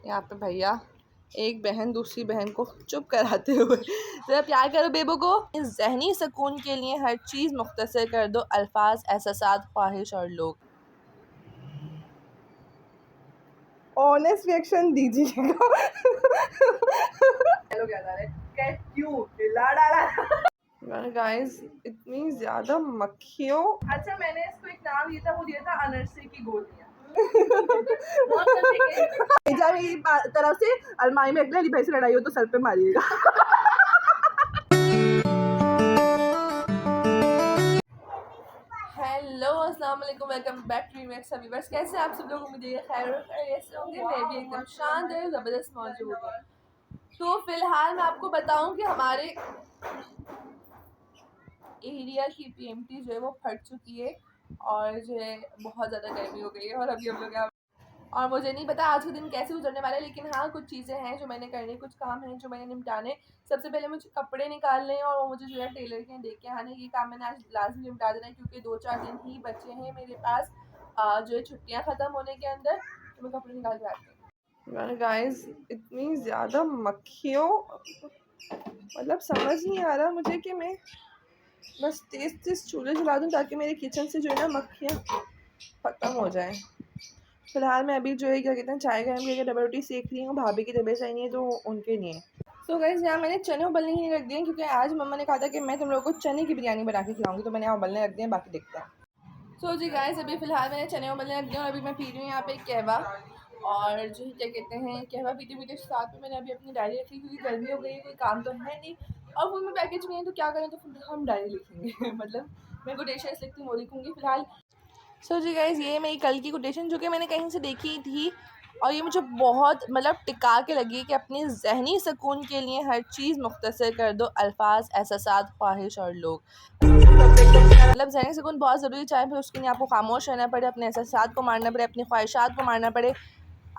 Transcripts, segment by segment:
यहाँ पे भैया एक बहन दूसरी बहन को चुप कराते हुए जरा प्यार करो बेबो को। इस ज़हनी सुकून के लिए हर चीज़ मुख्तसर कर दो, अल्फाज एहसासात ख्वाहिश और लोग। ऑनेस्ट रिएक्शन दीजिएगा। गाइस इतनी ज़्यादा मक्खियों। अच्छा मैंने इसको एक नाम दिया था, वो दिया था अनरसे की गोलियाँ। मेरी तरफ से अलमारी में अगले भाई से लड़ाई हो तो सर पे मारिएगा। हेलो अस्सलाम वालेकुम, welcome back to Remax viewers. कैसे आप सब लोग? मुझे खैर खैरियत होंगे। मैं भी एकदम शानदार ज़बरदस्त मौजूद हूँ। तो फिलहाल मैं आपको बताऊं कि हमारे एरिया की पीएमटी जो है वो फट चुकी है और जो है बहुत ज़्यादा गर्मी हो गई है। और अभी हम लोग यहाँ, और मुझे नहीं पता आज का दिन कैसे गुजरने वाला है, लेकिन हाँ कुछ चीज़ें हैं जो मैंने करनी, कुछ काम हैं जो मैंने निपटाने। सबसे पहले मुझे कपड़े निकालने और वो मुझे जो है टेलर के देख के आने, ये काम मैंने आज लाजमी निपटा देना है क्योंकि 2-4 दिन ही बचे हैं मेरे पास जो है छुट्टियाँ ख़त्म होने के अंदर। तो मैं कपड़े निकाल के आती हूँ। गाइस इतनी ज़्यादा मक्खियों, मतलब समझ नहीं आ रहा मुझे कि मैं बस तेज़ चूल्हे जला दूँ ताकि मेरे किचन से जो है ना मक्खियाँ ख़त्म हो जाएं। फिलहाल मैं अभी जो है क्या कहते हैं चाय गरम करके डबल रोटी सेक रही हूँ। भाभी की तबीयत सही नहीं है तो उनके लिए। सो गाइस यहाँ मैंने चने उबलने ही नहीं रख दिए क्योंकि आज मम्मा ने कहा था कि मैं तुम लोगों को चने की बिरयानी बना के खिलाऊंगी, तो मैंने यहाँ उबलने रख दिए, बाकी देखते हैं। सो जी गाइस अभी फ़िलहाल मैंने चने उबलने रख दिए और अभी मैं पी रही हूँ यहाँ पे कहवा, और जो क्या कहते हैं कहवा पीते पीते साथ में मैंने अभी अपनी डायरी रखी क्योंकि गर्मी हो गई है, कोई काम तो है नहीं और फुल में पैकेज में है तो क्या करें, तो फिर हम डायरी लिखेंगे। मतलब मैं कोटेशन लिखती हूँ वो लिखूँगी फ़िलहाल। सो जी गाइस ये मेरी कल की कोटेशन जो कि मैंने कहीं से देखी थी और ये मुझे बहुत मतलब टिका के लगी कि अपने ज़हनी सुकून के लिए हर चीज़ मुख्तसर कर दो, अल्फाज एहसासात ख्वाहिश और लोग। मतलब ज़हनी सुकून बहुत ज़रूरी, चाहे फिर उसके लिए आपको खामोश रहना पड़े, अपने एहसासात को मारना पड़े, अपनी ख्वाहिशात को मारना पड़े,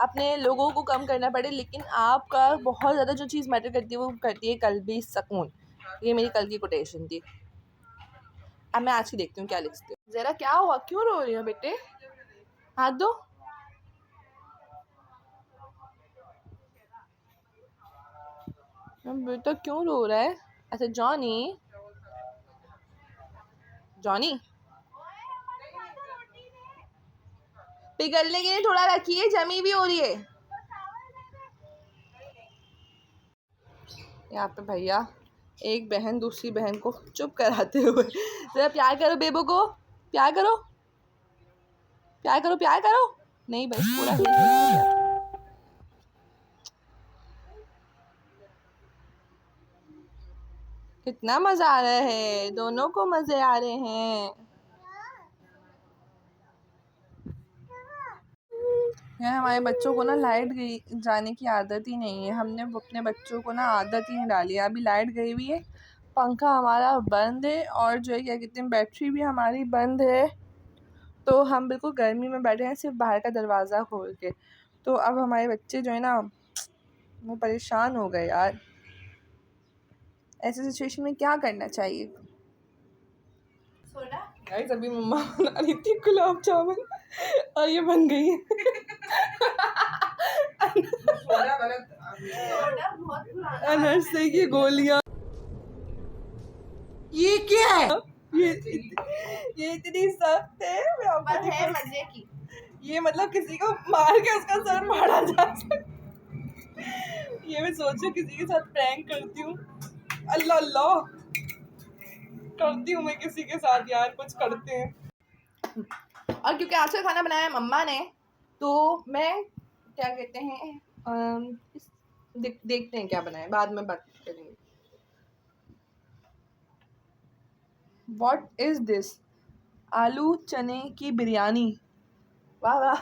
अपने लोगों को कम करना पड़े, लेकिन आपका बहुत ज़्यादा जो चीज़ मैटर करती है वो करती है कल्बी सुकून। ये मेरी कल की कोटेशन थी। अब मैं आज की देखती हूँ क्या लिखती हूँ। ज़रा क्या हुआ, क्यों रो रही हो बेटे? हाथ दो। बेटा क्यों रो रहा है? अच्छा जॉनी, जॉनी पिघलने के लिए थोड़ा रखिए, जमी भी हो रही है। यहाँ पे भैया एक बहन दूसरी बहन को चुप कराते हुए जरा प्यार करो बेबो को, प्यार करो, प्यार करो, प्यार करो। नहीं बस पूरा हिल गया। कितना मजा आ रहा है, दोनों को मजे आ रहे हैं। यार हमारे बच्चों को ना लाइट गई जाने की आदत ही नहीं है, हमने अपने बच्चों को ना आदत ही नहीं डाली है। अभी लाइट गई हुई है, पंखा हमारा बंद है और जो है क्या कहते हैं बैटरी भी हमारी बंद है, तो हम बिल्कुल गर्मी में बैठे हैं सिर्फ बाहर का दरवाज़ा खोल के। तो अब हमारे बच्चे जो है ना वो परेशान हो गए यार। ऐसे सिचुएशन में क्या करना चाहिए? गाइस अभी मम्मा बना रही थी गुलाब जामुन और ये बन गई है अनरसे की गोलियां। ये क्या है? ये इतनी सख्त है, मैं आपको है मजे की। ये मतलब किसी को मार के उसका सर फाड़ा जा सकता। ये मैं सोचू किसी के साथ प्रैंक करती हूँ, अल्लाह अल्लाह करती हूँ मैं किसी के साथ यार, कुछ करते हैं। और क्योंकि आज का खाना बनाया मम्मा ने तो मैं क्या कहते हैं देखते हैं क्या बनाए, बाद में बात करेंगे। What is this? आलू चने की बिरयानी। वाह वाह।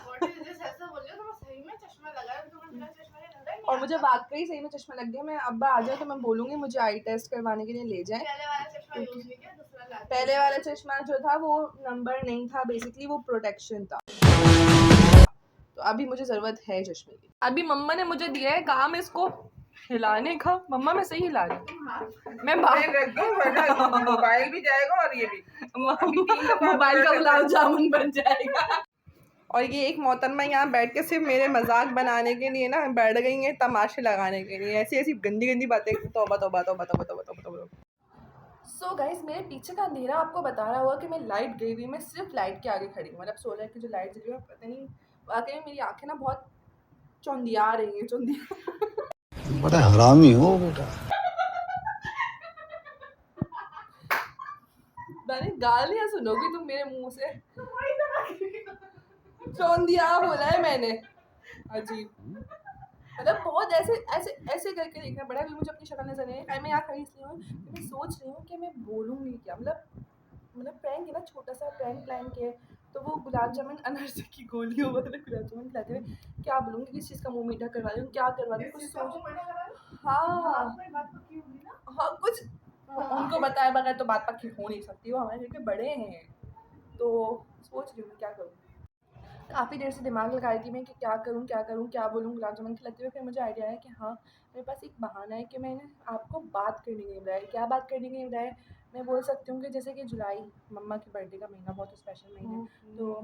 और मुझे वाकई सही में चश्मा लग गया। मैं अब्बा आ जाए तो मैं बोलूँगी मुझे आई टेस्ट करवाने के लिए ले जाएं। पहले वाला चश्मा जो था वो नंबर नहीं था, बेसिकली वो प्रोटेक्शन था, तो अभी मुझे ज़रूरत है चश्मे की। अभी मम्मा ने मुझे दिया है काम इसको हिलाने का। मम्मा मैं सही हिला रही हूँ, मैं मोबाइल भी जाएगा और ये भी मोबाइल का गुलाब जामुन बन जाएगा। और ये एक मोहतरमा यहाँ बैठ के सिर्फ मेरे मजाक बनाने के लिए ना बैठ गई हैं, तमाशे लगाने के लिए, ऐसी ऐसी गंदी गंदी बातें। तौबा तौबा तौबा तौबा तौबा तौबा तौबा। सो गाइस, मेरे पीछे का अंधेरा आपको बता रहा हुआ कि मैं लाइट गई हुई, मैं सिर्फ लाइट के आगे खड़ी हूँ। मतलब सोलर की जो लाइट जल रही है, पता नहीं वाकई में मेरी आंखें ना बहुत चौंधिया रही हैं, चौंधिया। बड़ा हरामी हो बेटा। मैंने गालियाँ सुनोगी तुम मेरे मुंह से। चौंधिया बोला है मैंने, अजीब। मतलब बहुत ऐसे ऐसे ऐसे करके देखना पड़ा। अभी मुझे अपनी शक्ल नजर नहीं है, मैं यहाँ खड़ी इसलिए हूँ कि मैं सोच रही हूँ कि मैं बोलूँगी क्या। मतलब प्रैंक है ना, छोटा सा प्रैंक प्लान किया है, तो वो गुलाब जामुन अनारसे की गोलियों वाले गुलाब जामुन खिलाते हुए क्या बोलूँगी, किस चीज़ का मुंह मीठा करवा दूँ, क्या करवा दूँ, कुछ सोच। हाँ हाँ, कुछ उनको बताए बगैर तो बात पक्की हो नहीं सकती, वो हमारे घर के बड़े हैं, तो सोच रही हूँ क्या करूँ। काफ़ी देर से दिमाग लगा रही थी मैं कि क्या करूँ क्या बोलूँ गुलाब जामुन खिलाते हुए। फिर मुझे आइडिया आया कि हाँ, मेरे पास एक बहाना है कि मैंने आपको बात करने के लिए बुलाया। क्या बात करने के लिए बुलाया, मैं बोल सकती हूँ कि जैसे कि जुलाई मम्मा की बर्थडे का महीना, बहुत स्पेशल महीना है, तो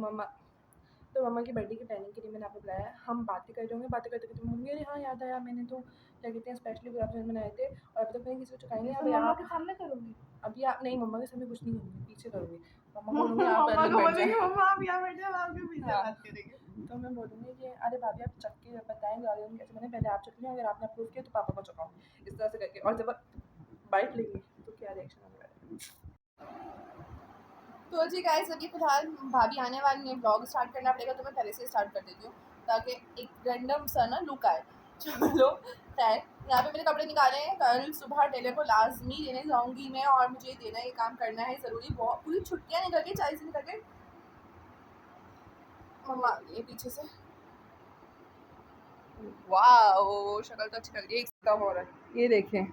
मम्मा की बर्थडे की प्लानिंग के लिए मैंने आपको बुलाया। हम बातें कर रहे होंगे, बातें करते करते मम्मी अरे हाँ याद आया, मैंने तो क्या कहते हैं स्पेशली गुलाब जामुन बनाए थे और अभी तक मैंने किसी को चुकाई नहीं। अभी मम्मा के सामने करूँगी, अभी आप नहीं, मम्मा के सामने कुछ नहीं करूँगी, पीछे करूँगी। मम्मा बोलूँगी आप अलग बैठ जाए, मम्मा आप यहाँ बैठ जाओ, आपके पीछे बात करेंगे। तो मैं बोलूँगी कि अरे भाभी आप चख के बताएँ गुलाब जामुन कैसे बने, पहले आप चख लें, अगर आपने अप्रूव किया तो पापा को चखाओ, इस तरह से करके। और जब बाइट लेंगे तो क्या रिएक्शन होने वाला है। तो जी गाइस, अभी फिलहाल भाभी आने वाली है, ब्लॉग स्टार्ट करना पड़ेगा तो मैं पहले से स्टार्ट कर देती हूँ ताकि एक रैंडम सा ना लुक आए। चलो खैर, यहाँ पे मैंने कपड़े निकाले हैं, कल सुबह टेलर को लाजमी देने जाऊँगी मैं, और मुझे देना, ये काम करना है ज़रूरी। बहुत पूरी छुट्टियाँ निकल के 40 दिन निकल के मम्मा ये पीछे से, वाह शक्ल तो अच्छी लग रही है, एकदम हो रहा है, ये देखें,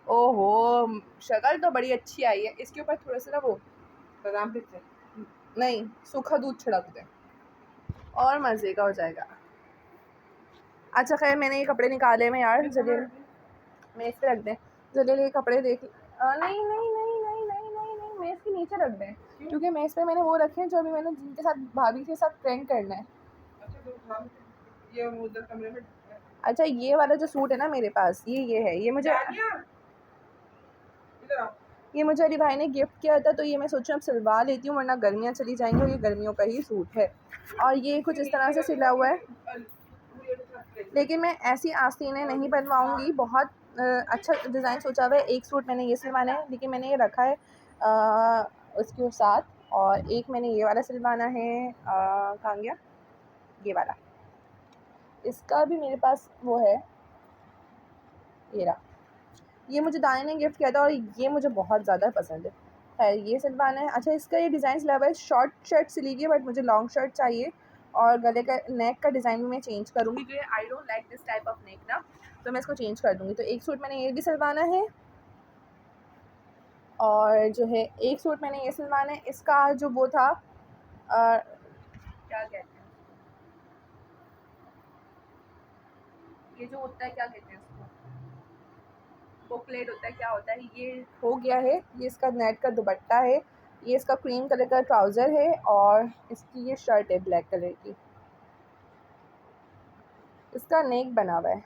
ओहो शक्ल तो बड़ी अच्छी आई है। इसके ऊपर थोड़ा सा ना वो बादाम पिस्ते नहीं, सूखा दूध छिड़क दें और मज़े का हो जाएगा। अच्छा खैर, मैंने ये कपड़े निकाले में यार, जल्दी मेज़ पे रख दें, जल्दी ये कपड़े देख। नहीं नहीं नहीं नहीं नहीं नहीं नहीं, मेज़ के नीचे रख दें, क्योंकि मेज़ पे मैंने वो रखे हैं जो अभी मैंने जिनके साथ भाभी के साथ प्रैंक करना है। अच्छा ये वाला जो सूट है ना मेरे पास, ये है, ये मुझे अली भाई ने गिफ्ट किया था, तो ये मैं सोचूं अब सिलवा लेती हूँ, वरना गर्मियाँ चली जाएंगी, और ये गर्मियों का ही सूट है। और ये कुछ इस तरह से सिला हुआ है, लेकिन मैं ऐसी आस्तीनें नहीं बनवाऊँगी, बहुत अच्छा डिज़ाइन सोचा हुआ है। एक सूट मैंने ये सिलवाना है, लेकिन मैंने ये रखा है उसके साथ, और एक मैंने ये वाला सिलवाना है, कहाँ गया ये वाला, इसका भी मेरे पास वो है, ये रहा। ये मुझे दाने ने गिफ्ट किया था और ये मुझे बहुत ज़्यादा पसंद है। खैर ये सिलवाना है। अच्छा इसका ये डिज़ाइन सिला हुआ है, शॉर्ट शर्ट सिली हुई है, बट मुझे लॉन्ग शर्ट चाहिए, और गले का नेक का डिज़ाइन भी मैं चेंज करूँगी, क्योंकि I don't like this type of neck ना, तो मैं इसको चेंज कर दूँगी। तो एक सूट मैंने ये भी सिलवाना है, और जो है एक सूट मैंने ये सिलवाना है। इसका जो वो था क्या कहते हैं, ये जो होता है क्या कहते हैं उसको, बुकलेट होता है, क्या होता है, ये हो गया है। ये इसका नेट का दुपट्टा है, ये इसका क्रीम कलर का ट्राउज़र है, और इसकी ये शर्ट है ब्लैक कलर की, इसका नेक बना हुआ है,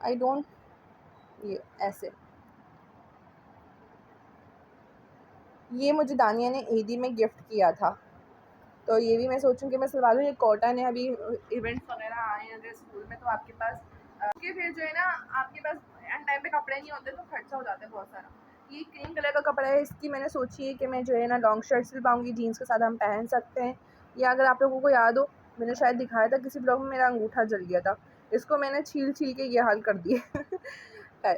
आई डोंट, ये ऐसे, ये मुझे दानिया ने ईदी में गिफ्ट किया था, तो ये भी मैं सोचूं कि मैं सिलवा लूँ। ये कॉटन है, अभी इवेंट्स वगैरह आए हैं अगर स्कूल में, तो आपके पास क्योंकि फिर जो है ना आपके पास एंड टाइम पे कपड़े नहीं होते तो खर्चा हो जाता है बहुत सारा। ये क्रीम कलर का कपड़ा है, इसकी मैंने सोची है कि मैं जो है ना लॉन्ग शर्ट सिलवाऊँगी, जीन्स के साथ हम पहन सकते हैं। या अगर आप लोगों को याद हो, मैंने शायद दिखाया था किसी ब्लॉग में, मेरा अंगूठा जल गया था, इसको मैंने छील के ये हाल कर दिए है।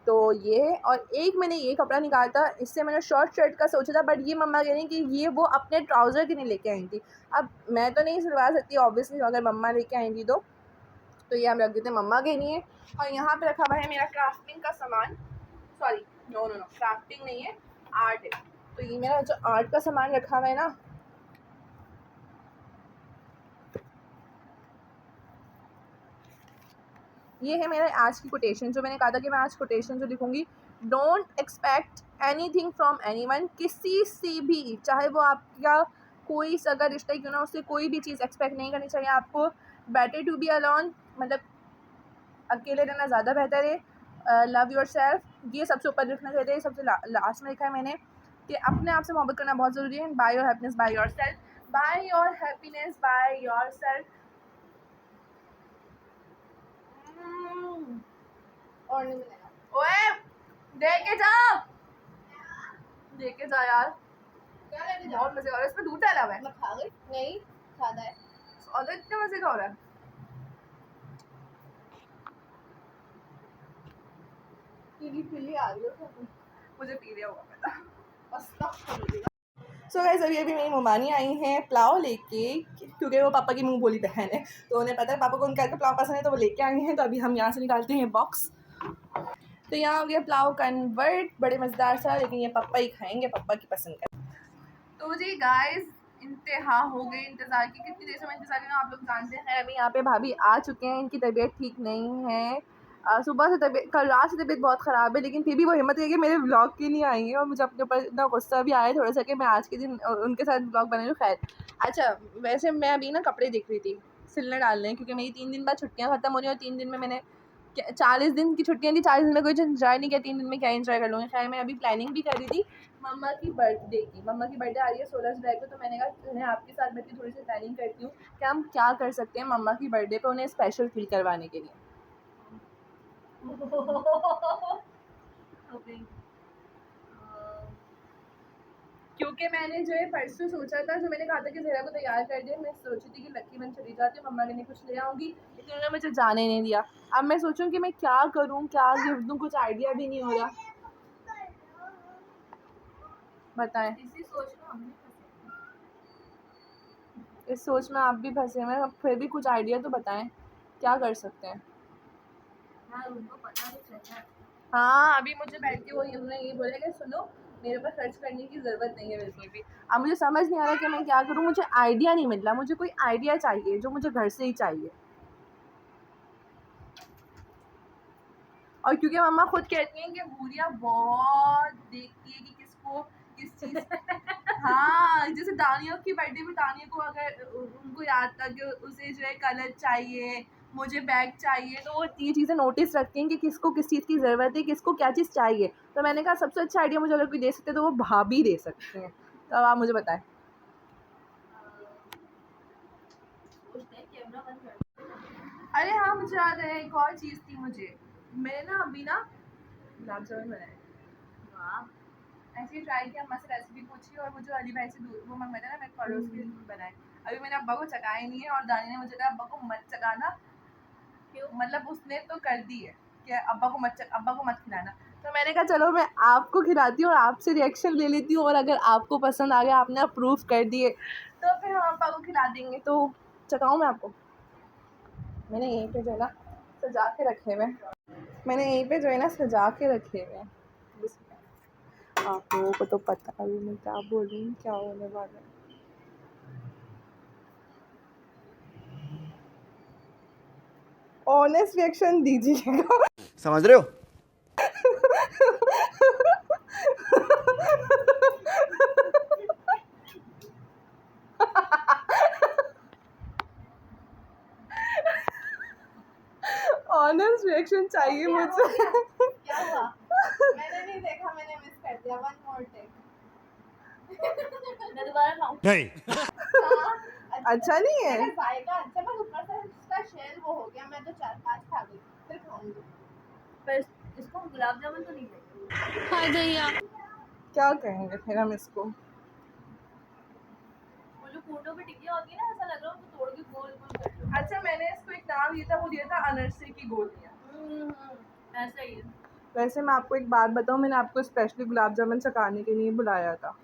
तो ये है, और एक मैंने ये कपड़ा निकाला था, इससे मैंने शॉर्ट शर्ट का सोचा था, बट ये मम्मा कह रही कि ये वो अपने ट्राउज़र के लिए लेके आई थी। अब मैं तो नहीं सिलवा सकती ऑब्वियसली, अगर मम्मा लेके आई थी तो ये हम रख देते हैं मम्मा के लिए। और यहाँ पे रखा हुआ है मेरा क्राफ्टिंग का सामान, सॉरी नो क्राफ्टिंग नहीं है, आर्ट है। तो ये मेरा जो आर्ट का सामान रखा हुआ है ना, ये है मेरा आज की कोटेशन, जो मैंने कहा था कि मैं आज कोटेशन जो लिखूँगी, don't expect anything from anyone, किसी से भी, चाहे वो आपका कोई सगा रिश्ता ही क्यों ना, उससे कोई भी चीज़ एक्सपेक्ट नहीं करनी चाहिए आपको। बेटर टू बी अलोन, मतलब अकेले रहना ज़्यादा बेहतर है। लव योर सेल्फ, ये सबसे ऊपर लिखना चाहिए, सबसे लास्ट में लिखा है मैंने कि अपने आप से मोहब्बत करना बहुत ज़रूरी है। By your happiness by your self, by your happiness by your self. और नहीं मिलेगा। ओए देके जा, देके जा यार, क्या लेके जा? बहुत मजे का हो रहा है, इसमें दूध डाला हुआ है। मैं खा गई नहीं, खाना है और इतने मजे का हो रहा है। पीली आ रही है, मुझे पी लिया होगा पता। सो गाइस अभी मेरी ममानी आई हैं पुलाव लेके, क्योंकि वो पापा की मुंह बोली बहन है, तो उन्हें पता है पापा को उनका पुलाव पसंद है, तो वो लेके आई हैं। तो अभी हम यहाँ से निकालते हैं बॉक्स। तो यहाँ हो गया पुलाव कन्वर्ट, बड़े मज़ेदार सा, लेकिन ये पापा ही खाएंगे, पापा की पसंद का। तो जी गाइस इंतहा हो गई इंतज़ार की, कितनी देर से मैं इंतज़ार कर रही हूँ, आप लोग जानते हैं। अभी यहाँ पे भाभी आ चुके हैं, इनकी तबीयत ठीक नहीं है। सुबह से तबीयत, कल रात से तबीयत बहुत ख़राब है, लेकिन फिर भी वो हिम्मत है कि मेरे व्लॉग के लिए आई है। और मुझे अपने ऊपर इतना गुस्सा भी आया थोड़ा सा कि मैं आज के दिन उनके साथ व्लॉग बना रही हूँ। खैर अच्छा, वैसे मैं अभी ना कपड़े देख रही थी, सिलने डालने हैं, क्योंकि मेरी 3 दिन बाद छुट्टियाँ ख़त्म हो रही हैं, और 3 दिन में मैंने 40 दिन की छुट्टियाँ थी, 40 दिन में कोई इन्जॉय नहीं किया, 3 दिन में क्या इन्जॉय कर लूँगी। खैर मैं अभी प्लानिंग भी कर रही थी मम्मा की बर्थडे की। मम्मा की बर्थडे आ रही है 16 जुलाई को, तो मैंने कहा उन्हें आपके साथ बैठ के थोड़ी सी प्लानिंग करती हूँ कि हम क्या कर सकते हैं मम्मा की बर्थडे पे उन्हें स्पेशल फील करवाने के लिए। क्योंकि मैंने जो है परसों सोचा था, जो मैंने कहा था कि ज़हरा को तैयार कर दे, मैं सोची थी कि लक्की बन चली जाती हूँ, मम्मा के लिए कुछ ले आऊँगी, लेकिन उन्होंने मुझे जाने नहीं दिया। अब मैं सोचूँ कि मैं क्या करूँ, क्या गिफ्ट दूँ, कुछ आइडिया भी नहीं हो रहा। बताएं। इस सोच में आप भी फंसे हुए हैं, फिर भी कुछ आइडिया तो बताएं, क्या कर सकते हैं। हाँ अभी मुझे बैठ के उन्होंने ये बोला कि सुनो मेरे पर खर्च करने की ज़रूरत नहीं है बिल्कुल भी। अब मुझे समझ नहीं आ रहा कि मैं क्या करूँ, मुझे आइडिया नहीं मिल रहा, मुझे कोई आइडिया चाहिए जो मुझे घर से ही चाहिए। और क्योंकि मम्मा खुद कहती हैं कि हूरिया बहुत देखती है कि किसको किस चीज़ हाँ जैसे दानिया की बर्थडे में दानिया को अगर उनको याद था कि उसे जो है कलर चाहिए, मुझे बैग चाहिए, तो वो ये चीज़ें नोटिस रखती हैं कि किसको किस चीज़ की ज़रूरत है, किसको क्या चीज़ चाहिए। तो मैंने कहा सबसे अच्छा आइडिया मुझे अगर कोई दे सकते तो वो भाभी दे सकते हैं। तो अब आप मुझे बताएं। अरे हाँ मुझे याद है, एक और चीज़ थी मुझे, मैंने ना अभी ना गुलाब जामुन बनाए। ऐसे ही ट्राई किया, अम्मा से रेसिपी पूछी और वो जो अली भाई से वो मंगवाया था ना, मैं पड़ोस के बनाए। अभी मैंने अब्बा को चखाया नहीं है, और दानी ने मुझे कहा अब्बा को मत चखाना, क्यों? मतलब उसने तो कर दी है कि अब्बा को मत खिलाना। तो मैंने कहा चलो मैं आपको खिलाती हूँ और आपसे रिएक्शन ले लेती हूँ, और अगर आपको पसंद आ गया, आपने अप्रूव कर दिए, तो फिर हम अब्बा को खिला देंगे। तो चखाऊँ मैं आपको? मैंने यहीं पे जो है ना सजा के रखे हुए, सजा के रखे हुए। आप लोगों को तो पता है मैं क्या बोल रही हूँ, क्या होने वाला है। ऑनेस्ट रिएक्शन दीजिएगा। समझ रहे हो? ऑनेस्ट रिएक्शन चाहिए मुझे। क्या हुआ? मैंने नहीं देखा, मैंने मिस कर दिया। One more take. मैं दोबारा लाऊं? नहीं। अच्छा नहीं है। जाएगा अच्छा, बस ऊपर से इसका शेल वो हो गया, मैं तो 4-5 खा गई, फिर खाऊंगी। पर इसको गुलाब जामुन तो नहीं देंगे। हाय दैया, क्या कहेंगे फिर हम इसको? वो जो फोटो पे टिकी होती है ना, ऐसा लग रहा है उसको तोड़ के गोल गोल कर दो। अच्छा मैंने इसको एक नाम दिया था, वो दिया था अनरसे की गोलियां। ऐसा ही है। वैसे मैं आपको एक बात बताऊं, मैंने आपको स्पेशली गुलाब जामुन चखाने के लिए बुलाया था।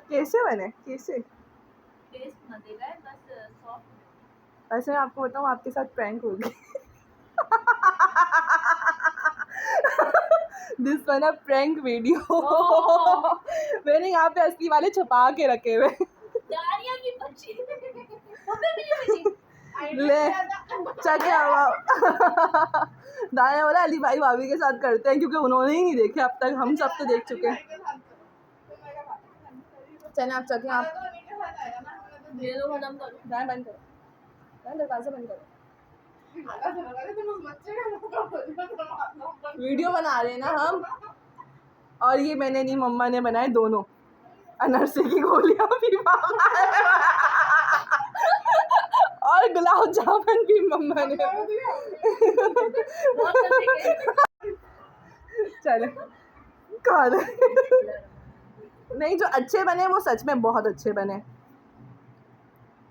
कैसे बने, कैसे? टेस्ट मजेगा है, बस सॉफ्ट। वैसे मैं आपको बताऊं, आपके साथ प्रैंक होगी। This one a prank video. मैंने यहाँ पे असली वाले छुपा के रखे हुए। दानिया की बच्ची। ले चखे दाया वाला अली भाई भाभी के साथ करते हैं, क्योंकि उन्होंने ही नहीं देखे अब तक, हम सब तो देख चुके हैं। चने आप चखें आप। तो उन्हीं के साथ आएगा ना, हमने तो ये दो खत्म करो। गाय बंद करो, दरवाजा बंद करो। खाना सुना रहे तुम उस बच्चे का मुंह का बोल रहे हो, मारना वीडियो बना रहे हैं ना हम। और ये मैंने नहीं, मम्मा ने बनाए दोनों। अनरसे की गोलियां भी मम्मा ने और गुलाब जामुन भी मम्मा ने। बहुत मजे के। चले खा ले। नहीं, जो अच्छे बने वो सच में बहुत अच्छे बने,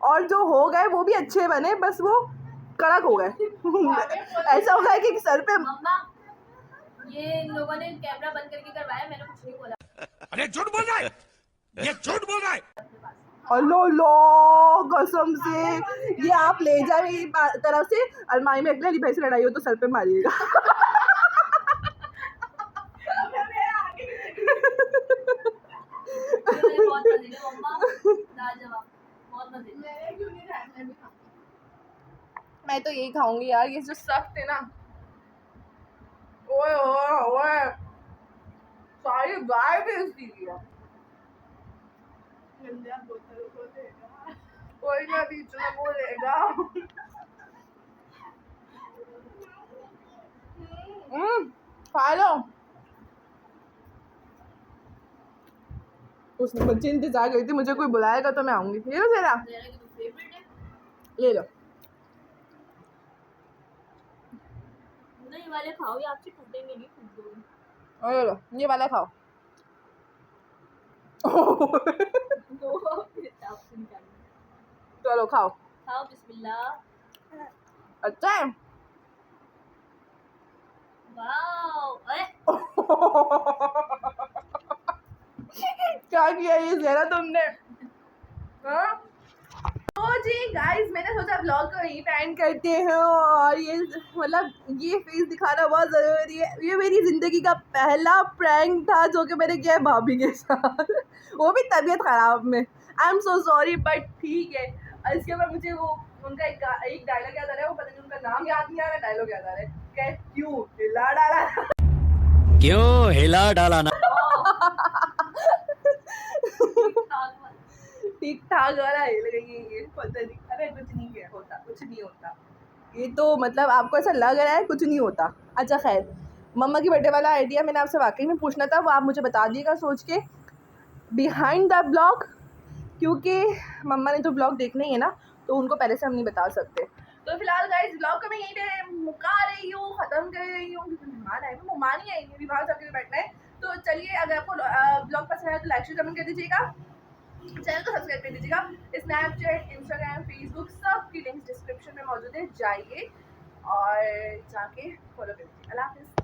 और जो हो गए वो भी अच्छे बने, बस वो कड़क हो गए। ऐसा हो गया कि सर पे। मम्मा, ये इन लोगों ने कैमरा बंद करके करवाया, मैंने कुछ नहीं बोला। अरे झूठ बोल रहा है, ये झूठ बोल रहा है। अल्लाह लो कसम से, ये आप ले जाए मेरी तरफ से अलमारी में, अगले भाई से लड़ाई हो तो सर पे मारिएगा। ये मुझे बहुत मजे के मम्मा, लाजवाब, बहुत मजे के। मैंने क्यों नहीं खाया, मैं भी खाऊंगी। मैं तो यही खाऊंगी यार, ये जो सख्त है ना, ओए ओए ओए, सारी गाय भी इसकी है। गंदा बोतल को देगा। कोई ना बीच में बोलेगा। खा लो। उस बच्चे इंतजार करी थी, मुझे कोई बुलाएगा तो मैं आऊंगी। ये लो तेरा, मेरा की तो फेवरेट है। ले लो। नहीं, ये वाले खाओ, ये आपसे टूटेंगे नहीं, टूट दोगे। और ले लो, ये वाला खाओ। दो आपसे निकालो। चलो खाओ। खाओ, बिस्मिल्लाह। अच्छा है। वाओ, अरे क्या किया ये जरा तुमने? हाँ? तो जी गाइस, मैंने सोचा ब्लॉग को यहीं पे एंड करते हैं, और ये मतलब ये फेस दिखाना बहुत ज़रूरी है। ये मेरी ज़िंदगी का पहला प्रैंक था जो कि मैंने किया है भाभी के साथ, वो भी तबीयत ख़राब में। I am so sorry, but ठीक है। और इसके बाद मुझे वो उनका एक डायलॉग याद आ रहा है, वो पता नहीं उनका नाम याद नहीं आ रहा, डायलॉग याद आ रहा है, क्या क्यों हिला डाला, क्यों हिला डाला ना। ठीक ठाक वाला हिल गई है ये, पता नहीं। अरे कुछ नहीं है, होता कुछ नहीं होता, ये तो मतलब आपको ऐसा लग रहा है, कुछ नहीं होता। अच्छा खैर, मम्मा की बर्थडे वाला आइडिया मैंने आपसे वाकई में पूछना था, वो आप मुझे बता दिएगा सोच के बिहाइंड द ब्लॉग, क्योंकि मम्मा ने तो ब्लॉग देखना ही है ना, तो उनको पहले से हम नहीं बता सकते। तो फिलहाल गाइस, ब्लॉग को मैं यहीं पे मुका रही हूँ, ख़त्म कर रही हूँ, क्योंकि मेहमान आए, मेहमान ही आएंगे, अभी बाहर जाकर बैठना है। तो चलिए, अगर आपको ब्लॉग पसंद आए तो लाइक शेयर कमेंट कर दीजिएगा, चैनल को सब्सक्राइब कर दीजिएगा। स्नैपचैट, इंस्टाग्राम, फेसबुक सब की लिंक्स डिस्क्रिप्शन में मौजूद है, जाइए और जाके फॉलो कर दीजिए। अल्लाह हाफिज़।